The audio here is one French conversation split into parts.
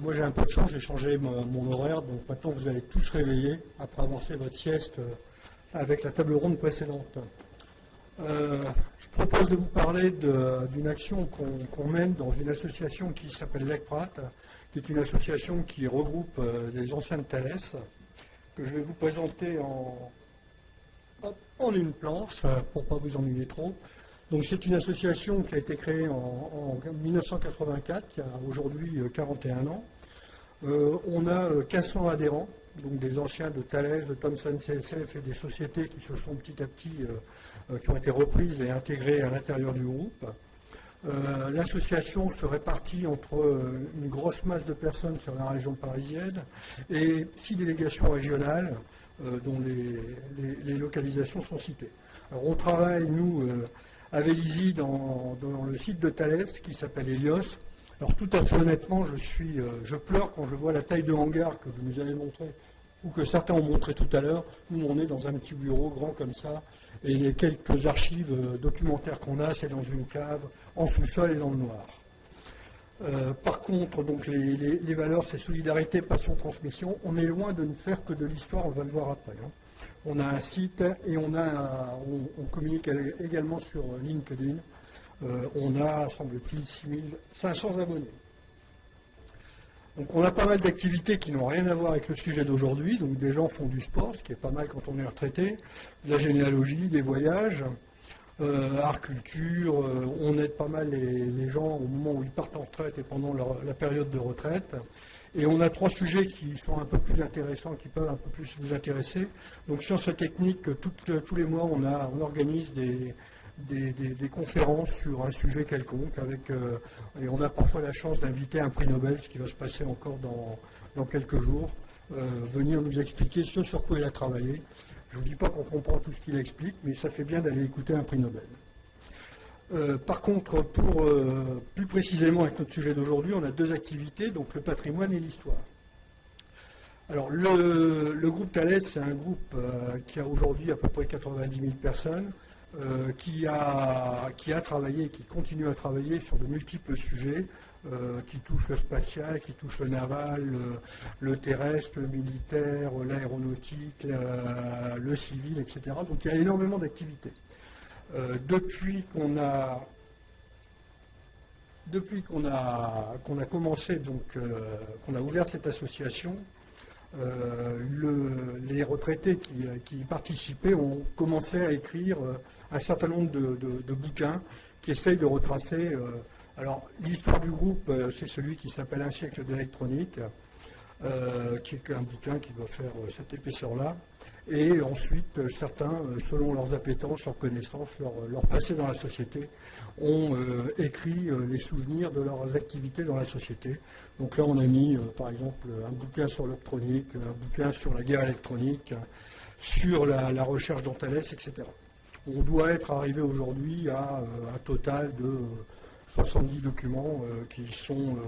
Moi j'ai un peu de chance, j'ai changé mon horaire, donc maintenant vous allez tous réveiller après avoir fait votre sieste avec la table ronde précédente. Je propose de vous parler d'une action qu'on mène dans une association qui s'appelle LECPRAT, qui est une association qui regroupe les anciens de Thales, que je vais vous présenter en une planche pour ne pas vous ennuyer trop. Donc c'est une association qui a été créée en 1984, qui a aujourd'hui 41 ans. On a 1500 adhérents, donc des anciens de Thales, de Thomson CSF et des sociétés qui se sont petit à petit, qui ont été reprises et intégrées à l'intérieur du groupe. L'association se répartit entre une grosse masse de personnes sur la région parisienne et 6 délégations régionales dont les localisations sont citées. Alors on travaille, nous, à Vélizy, dans le site de Thales qui s'appelle Helios. Alors tout à fait honnêtement, je pleure quand je vois la taille de hangar que vous nous avez montré, ou que certains ont montré tout à l'heure. Nous, on est dans un petit bureau grand comme ça, et les quelques archives documentaires qu'on a, c'est dans une cave, en sous-sol et dans le noir. Par contre, donc, les valeurs, c'est solidarité, passion, transmission. On est loin de ne faire que de l'histoire, on va le voir après. Hein. On a un site et on communique également sur LinkedIn. On a, semble-t-il, 6500 abonnés. Donc on a pas mal d'activités qui n'ont rien à voir avec le sujet d'aujourd'hui. Donc des gens font du sport, ce qui est pas mal quand on est retraité, de la généalogie, des voyages, art, culture. On aide pas mal les gens au moment où ils partent en retraite et pendant la période de retraite. Et on a 3 sujets qui sont un peu plus intéressants, qui peuvent un peu plus vous intéresser. Donc sciences et techniques, tous les mois, on organise des conférences sur un sujet quelconque, et on a parfois la chance d'inviter un prix Nobel, ce qui va se passer encore dans quelques jours, venir nous expliquer ce sur quoi il a travaillé. Je ne vous dis pas qu'on comprend tout ce qu'il explique, mais ça fait bien d'aller écouter un prix Nobel. Par contre, plus précisément avec notre sujet d'aujourd'hui, on a 2 activités, donc le patrimoine et l'histoire. Alors le groupe Thales, c'est un groupe qui a aujourd'hui à peu près 90 000 personnes, qui a travaillé et qui continue à travailler sur de multiples sujets qui touchent le spatial, qui touchent le naval, le terrestre, le militaire, l'aéronautique, le civil, etc. Donc il y a énormément d'activités. Depuis qu'on a commencé, donc qu'on a ouvert cette association, les retraités qui y participaient ont commencé à écrire un certain nombre de bouquins qui essayent de retracer. Alors, l'histoire du groupe, c'est celui qui s'appelle Un siècle d'électronique, qui est un bouquin qui doit faire cette épaisseur-là. Et ensuite, certains, selon leurs appétences, leurs connaissances, leur passé dans la société, ont écrit les souvenirs de leurs activités dans la société. Donc là, on a mis, par exemple, un bouquin sur l'optronique, un bouquin sur la guerre électronique, sur la recherche dans Thales, etc. On doit être arrivé aujourd'hui à un total de 70 documents qui sont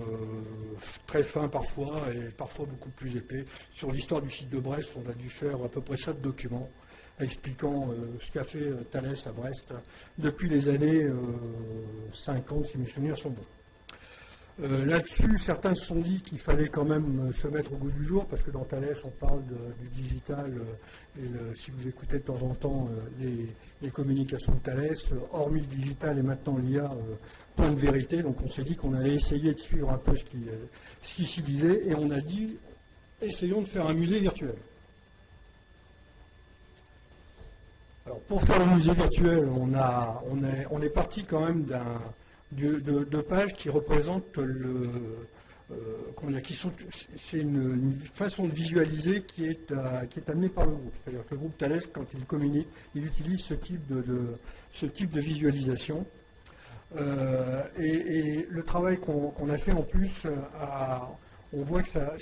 très fins parfois et parfois beaucoup plus épais. Sur l'histoire du site de Brest, on a dû faire à peu près 7 documents expliquant ce qu'a fait Thales à Brest depuis les années 50, si mes souvenirs sont bons. Là-dessus, certains se sont dit qu'il fallait quand même se mettre au goût du jour, parce que dans Thales, on parle du digital, si vous écoutez de temps en temps les communications de Thales, hormis le digital et maintenant l'IA, point de vérité. Donc on s'est dit qu'on allait essayer de suivre un peu ce qui s'y disait, et on a dit, essayons de faire un musée virtuel. Alors pour faire le musée virtuel, on est parti quand même de pages qui représentent c'est une façon de visualiser qui est amenée par le groupe. C'est-à-dire que le groupe Thales, quand il communique, il utilise ce type de visualisation. Et le travail qu'on a fait en plus, on voit que ça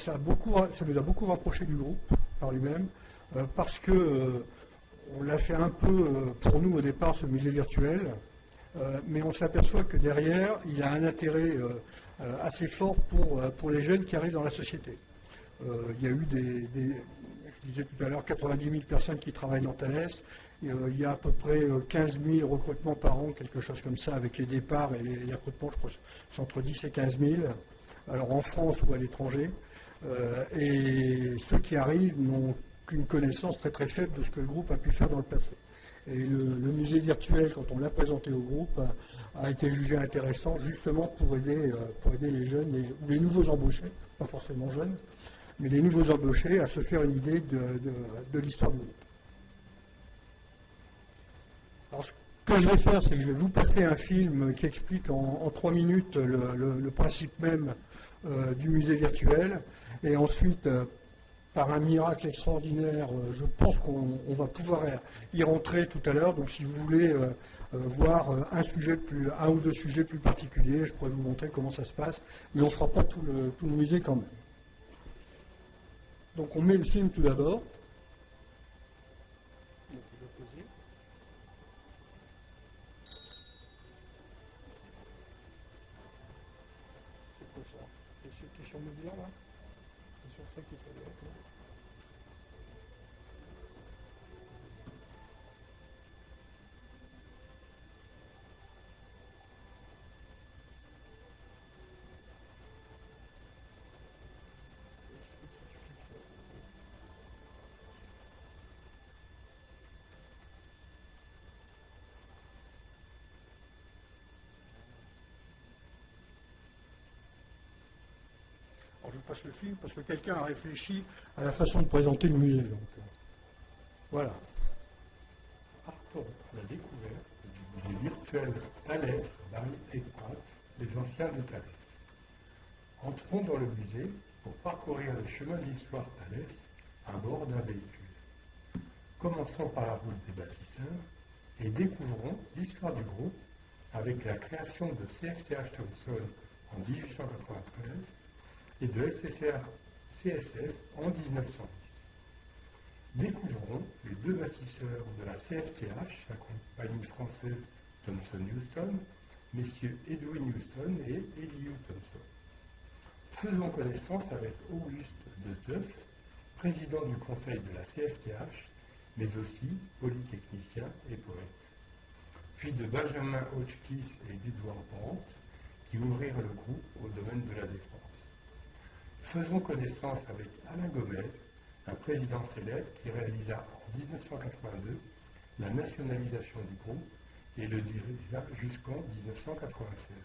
nous a beaucoup rapproché du groupe par lui-même, parce que on l'a fait un peu pour nous au départ, ce musée virtuel. Mais on s'aperçoit que derrière, il y a un intérêt assez fort pour les jeunes qui arrivent dans la société. Il y a eu je disais tout à l'heure, 90 000 personnes qui travaillent dans Thales. Il y a à peu près 15 000 recrutements par an, quelque chose comme ça, avec les départs et les recrutements, je crois, c'est entre 10 et 15 000. alors en France ou à l'étranger, et ceux qui arrivent n'ont qu'une connaissance très très faible de ce que le groupe a pu faire dans le passé. Et le musée virtuel, quand on l'a présenté au groupe, a été jugé intéressant justement pour aider les jeunes ou les nouveaux embauchés, pas forcément jeunes, mais les nouveaux embauchés à se faire une idée de l'histoire du groupe. Alors, ce que je vais faire, c'est que je vais vous passer un film qui explique en 3 minutes le principe même du musée virtuel. Et ensuite, par un miracle extraordinaire, je pense qu'on va pouvoir y rentrer tout à l'heure. Donc si vous voulez voir un ou deux sujets plus particuliers, je pourrais vous montrer comment ça se passe. Mais on ne fera pas tout le musée quand même. Donc on met le film tout d'abord. Sur mesure là, c'est sur ça qu'il fallait être. Alors je passe le film parce que quelqu'un a réfléchi à la façon de présenter le musée. Donc, voilà. Partons à la découverte du musée virtuel Thalès by Ekpat, les anciens de Thalès. Entrons dans le musée pour parcourir le chemin de l'histoire Thalès à bord d'un véhicule. Commençons par la route des bâtisseurs et découvrons l'histoire du groupe avec la création de CFTH Thomson en 1893 et de CSF en 1910. Découvrons les deux bâtisseurs de la CFTH, la compagnie française Thomson Houston, messieurs Edwin Houston et Elihu Thomson. Faisons connaissance avec Auguste de Teuf, président du conseil de la CFTH, mais aussi polytechnicien et poète. Puis de Benjamin Hotchkiss et d'Edward Brandt, qui ouvrirent le groupe au domaine de la défense. Faisons connaissance avec Alain Gomez, un président célèbre qui réalisa en 1982 la nationalisation du groupe et le dirigea jusqu'en 1996.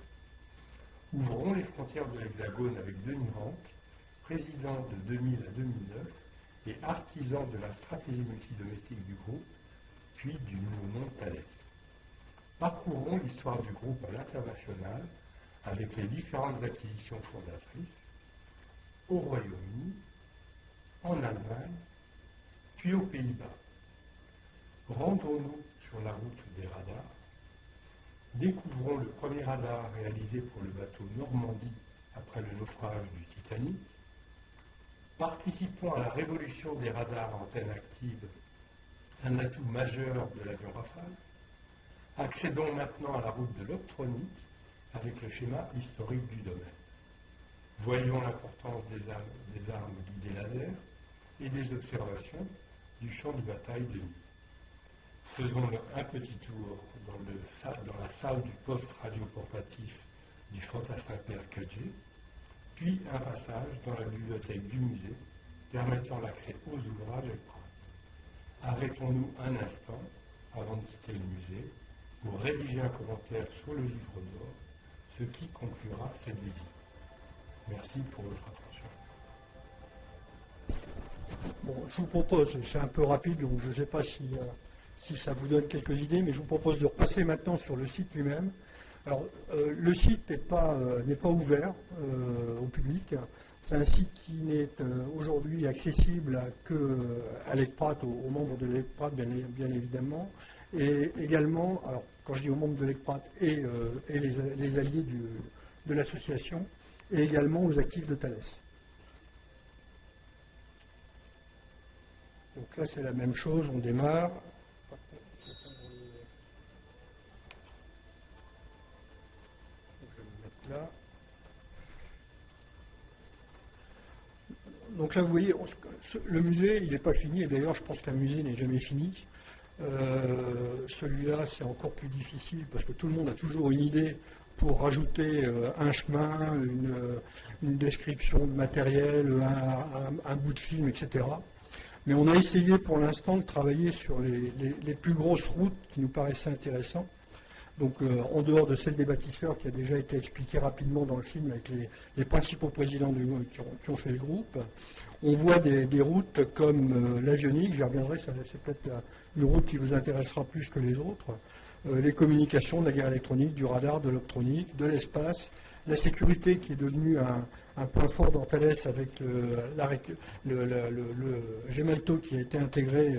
Ouvrons les frontières de l'Hexagone avec Denis Rank, président de 2000 à 2009 et artisan de la stratégie multidomestique du groupe, puis du nouveau nom Thalès. Parcourons l'histoire du groupe à l'international avec les différentes acquisitions fondatrices au Royaume-Uni, en Allemagne, puis aux Pays-Bas. Rendons-nous sur la route des radars. Découvrons le premier radar réalisé pour le bateau Normandie après le naufrage du Titanic. Participons à la révolution des radars à antenne active, un atout majeur de l'avion Rafale. Accédons maintenant à la route de l'optronique avec le schéma historique du domaine. Voyons l'importance des armes guidées laser et des observations du champ de bataille de nuit. Faisons un petit tour dans la salle du poste radioportatif du fantassin Père 4G, puis un passage dans la bibliothèque du musée permettant l'accès aux ouvrages et preuves. Arrêtons-nous un instant avant de quitter le musée pour rédiger un commentaire sur le livre d'or, ce qui conclura cette visite. Merci pour votre attention. Bon, je vous propose, c'est un peu rapide, donc je ne sais pas si ça vous donne quelques idées, mais je vous propose de repasser maintenant sur le site lui-même. Alors, le site n'est pas ouvert au public. C'est un site qui n'est aujourd'hui accessible qu'à l'ECPRAT, aux membres de l'ECPRAT, bien évidemment, et également, alors quand je dis aux membres de l'ECPRAT et les alliés de l'association, et également aux actifs de Thalès. Donc là, c'est la même chose, on démarre. Là. Donc là, vous voyez, le musée, il n'est pas fini, et d'ailleurs, je pense qu'un musée n'est jamais fini. Celui-là, c'est encore plus difficile, parce que tout le monde a toujours une idée pour rajouter un chemin, une description de matériel, un bout de film, etc. Mais on a essayé pour l'instant de travailler sur les plus grosses routes qui nous paraissaient intéressantes. Donc en dehors de celle des bâtisseurs qui a déjà été expliquée rapidement dans le film avec les principaux présidents qui ont fait le groupe, on voit des routes comme l'avionique, j'y reviendrai, c'est peut-être une route qui vous intéressera plus que les autres, les communications, de la guerre électronique, du radar, de l'optronique, de l'espace, la sécurité qui est devenue un point fort dans Thales avec le Gemalto qui a été intégré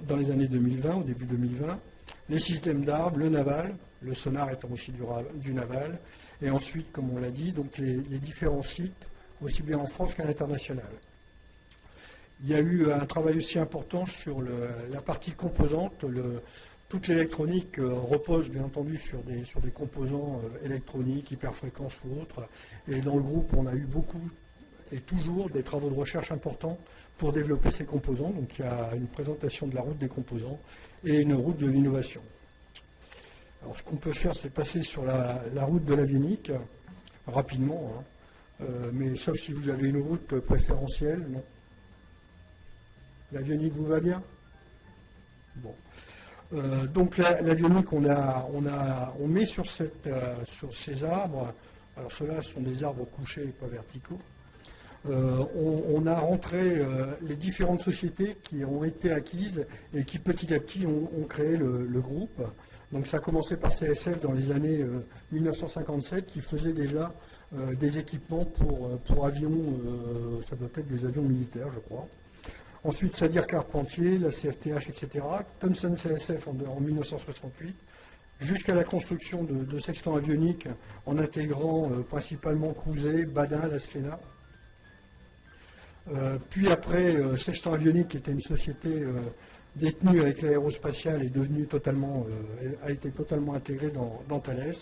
dans les années 2020, au début 2020, les systèmes d'armes, le naval, le sonar étant aussi du naval, et ensuite, comme on l'a dit, donc les différents sites, aussi bien en France qu'à l'international. Il y a eu un travail aussi important sur la partie composante. Toute l'électronique repose bien entendu sur des composants électroniques, hyperfréquences ou autres. Et dans le groupe, on a eu beaucoup et toujours des travaux de recherche importants pour développer ces composants. Donc il y a une présentation de la route des composants et une route de l'innovation. Alors ce qu'on peut faire, c'est passer sur la route de l'avionique rapidement, hein. Mais sauf si vous avez une route préférentielle, non. L'avionique vous va bien? Bon. Donc l'avionique, on met sur ces arbres, alors ceux-là sont des arbres couchés et pas verticaux, on a rentré les différentes sociétés qui ont été acquises et qui petit à petit ont créé le groupe. Donc ça a commencé par CSF dans les années 1957 qui faisait déjà des équipements pour avions, ça doit être des avions militaires je crois. Ensuite, Sadir Carpentier, la CFTH, etc. Thomson CSF en 1968, jusqu'à la construction de sextants avioniques en intégrant principalement Crouzet, Badin, la Sfena. Puis après, Sextant Avionique, qui était une société détenue avec l'aérospatiale, a été totalement intégrée dans Thales,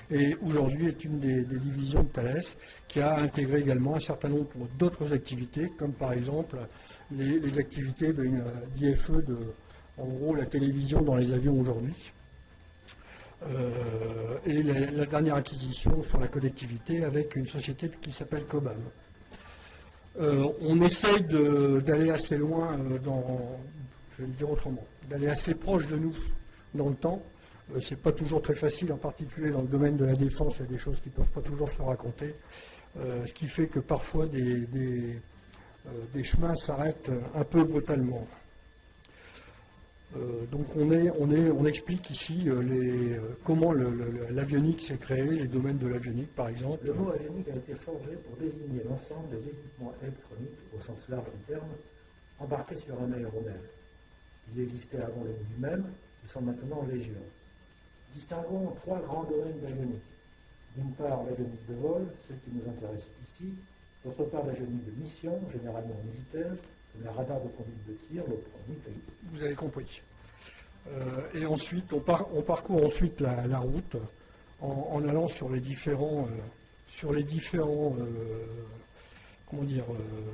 et aujourd'hui est une des divisions de Thales, qui a intégré également un certain nombre d'autres activités, comme par exemple les activités d'IFE, en gros la télévision dans les avions aujourd'hui. Et la dernière acquisition sur la connectivité avec une société qui s'appelle Cobham. On essaye d'aller assez loin je vais le dire autrement, d'aller assez proche de nous dans le temps. C'est pas toujours très facile, en particulier dans le domaine de la défense, il y a des choses qui ne peuvent pas toujours se raconter, ce qui fait que parfois des chemins s'arrêtent un peu brutalement. Donc on explique ici comment l'avionique s'est créé, les domaines de l'avionique par exemple. Le mot avionique a été forgé pour désigner l'ensemble des équipements électroniques, au sens large du terme, embarqués sur un aéronef. Ils existaient avant lui-même, ils sont maintenant légion. Distinguons trois grands domaines d'avionique. D'une part, l'avionique de vol, celle qui nous intéresse ici. D'autre part, l'avionique de mission, généralement militaire, comme les radars de conduite de tir, l'optronique. Vous avez compris. Et ensuite, on parcourt ensuite la route en allant sur les différents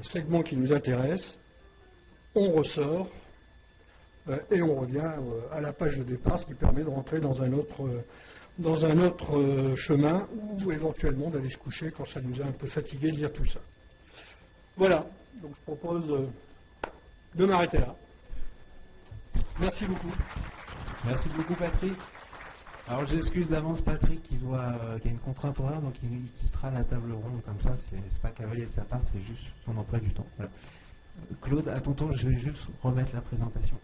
segments qui nous intéressent. On ressort et on revient à la page de départ, ce qui permet de rentrer dans un autre chemin ou éventuellement d'aller se coucher quand ça nous a un peu fatigué de lire tout ça. Voilà, donc je propose de m'arrêter là. Merci beaucoup. Merci beaucoup Patrick. Alors j'excuse d'avance Patrick qui a une contrainte horaire, donc il quittera la table ronde comme ça, c'est pas cavalier de sa part, c'est juste son emploi du temps. Voilà. Claude, à ton tour, je vais juste remettre la présentation.